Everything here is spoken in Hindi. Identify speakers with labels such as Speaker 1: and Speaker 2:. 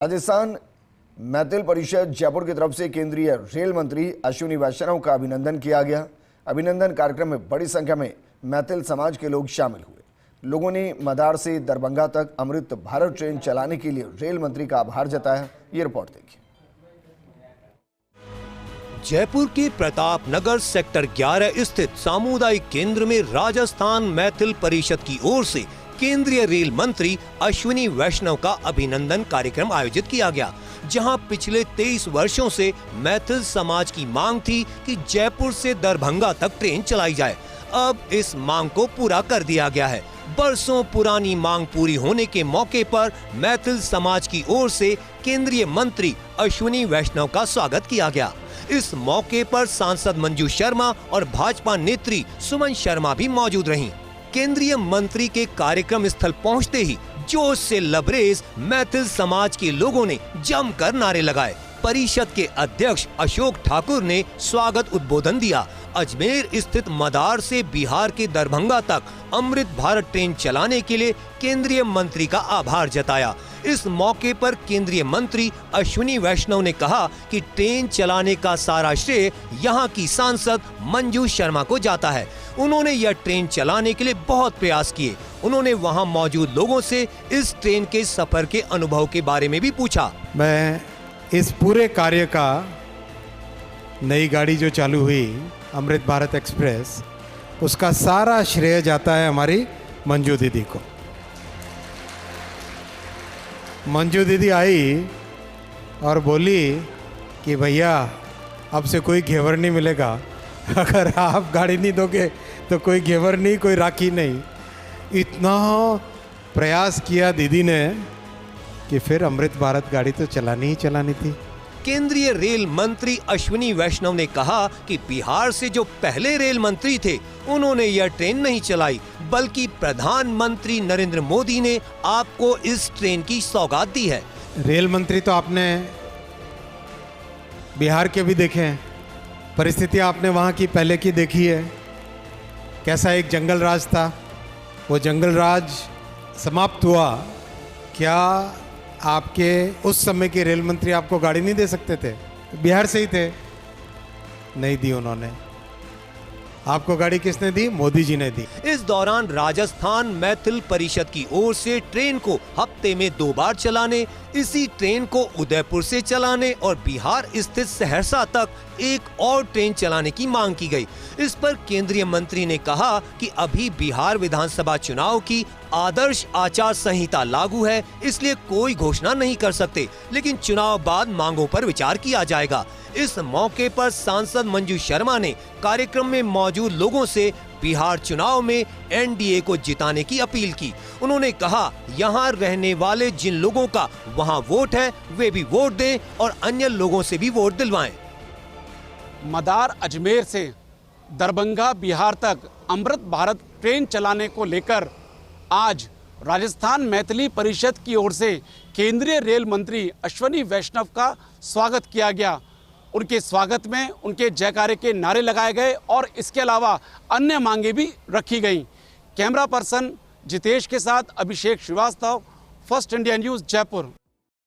Speaker 1: राजस्थान मैथिल परिषद जयपुर की तरफ से केंद्रीय रेल मंत्री अश्विनी वैष्णव का अभिनंदन किया गया। अभिनंदन कार्यक्रम में बड़ी संख्या में मैथिल समाज के लोग शामिल हुए। लोगों ने मदार से दरभंगा तक अमृत भारत ट्रेन चलाने के लिए रेल मंत्री का आभार जताया। ये रिपोर्ट देखिए।
Speaker 2: जयपुर के प्रताप नगर सेक्टर 11 स्थित सामुदायिक केंद्र में राजस्थान मैथिल परिषद की ओर से केंद्रीय रेल मंत्री अश्विनी वैष्णव का अभिनंदन कार्यक्रम आयोजित किया गया, जहां पिछले 23 वर्षों से मैथिल समाज की मांग थी कि जयपुर से दरभंगा तक ट्रेन चलाई जाए। अब इस मांग को पूरा कर दिया गया है। बरसों पुरानी मांग पूरी होने के मौके पर मैथिल समाज की ओर से केंद्रीय मंत्री अश्विनी वैष्णव का स्वागत किया गया। इस मौके पर सांसद मंजू शर्मा और भाजपा नेत्री सुमन शर्मा भी मौजूद रहीं। केंद्रीय मंत्री के कार्यक्रम स्थल पहुंचते ही जोश से लबरेज मैथिल समाज के लोगों ने जमकर नारे लगाए। परिषद के अध्यक्ष अशोक ठाकुर ने स्वागत उद्बोधन दिया। अजमेर स्थित मदार से बिहार के दरभंगा तक अमृत भारत ट्रेन चलाने के लिए केंद्रीय मंत्री का आभार जताया। इस मौके पर केंद्रीय मंत्री अश्विनी वैष्णव ने कहा कि ट्रेन चलाने का सारा श्रेय यहां की सांसद मंजू शर्मा को जाता है। उन्होंने यह ट्रेन चलाने के लिए बहुत प्रयास किए। उन्होंने वहां मौजूद लोगों से इस ट्रेन के सफर के अनुभव के बारे में भी पूछा।
Speaker 3: मैं इस पूरे कार्य का, नई गाड़ी जो चालू हुई अमृत भारत एक्सप्रेस, उसका सारा श्रेय जाता है हमारी मंजू दीदी को। मंजू दीदी आई और बोली कि भैया अब से कोई घेवर नहीं मिलेगा, अगर आप गाड़ी नहीं दोगे तो कोई घेवर नहीं, कोई राखी नहीं। इतना प्रयास किया दीदी ने कि फिर अमृत भारत गाड़ी तो चलानी ही चलानी थी।
Speaker 2: केंद्रीय रेल मंत्री अश्विनी वैष्णव ने कहा कि बिहार से जो पहले रेल मंत्री थे उन्होंने यह ट्रेन नहीं चलाई, बल्कि प्रधानमंत्री नरेंद्र मोदी ने आपको इस ट्रेन की सौगात दी है।
Speaker 3: रेल मंत्री तो आपने बिहार के भी देखे हैं, परिस्थितियां आपने वहां की पहले की देखी है। कैसा एक जंगल राज था, वो जंगल राज समाप्त हुआ। क्या आपके उस समय के रेल मंत्री आपको गाड़ी नहीं दे सकते थे? बिहार से ही थे, नहीं दी उन्होंने। आपको गाड़ी किसने दी? मोदी जी ने दी।
Speaker 2: इस दौरान राजस्थान मैथिल परिषद की ओर से ट्रेन को हफ्ते में 2 बार चलाने, इसी ट्रेन को उदयपुर से चलाने और बिहार स्थित सहरसा तक एक और ट्रेन चलाने की मांग की गई। इस पर केंद्रीय मंत्री ने कहा कि अभी बिहार विधानसभा चुनाव की आदर्श आचार संहिता लागू है, इसलिए कोई घोषणा नहीं कर सकते, लेकिन चुनाव बाद मांगों पर विचार किया जाएगा। इस मौके पर सांसद मंजू शर्मा ने कार्यक्रम में मौजूद लोगों से बिहार चुनाव में एनडीए को जिताने की अपील की। उन्होंने कहा, यहाँ रहने वाले जिन लोगों का वहाँ वोट है वे भी वोट दें और अन्य लोगों से भी वोट दिलवाएं।
Speaker 4: मदार अजमेर से दरभंगा बिहार तक अमृत भारत ट्रेन चलाने को लेकर आज राजस्थान मैथिली परिषद की ओर से केंद्रीय रेल मंत्री अश्विनी वैष्णव का स्वागत किया गया। उनके स्वागत में उनके जयकारे के नारे लगाए गए और इसके अलावा अन्य मांगे भी रखी गईं। कैमरा पर्सन जितेश के साथ Abhishek Shrivastava, First India News, Jaipur.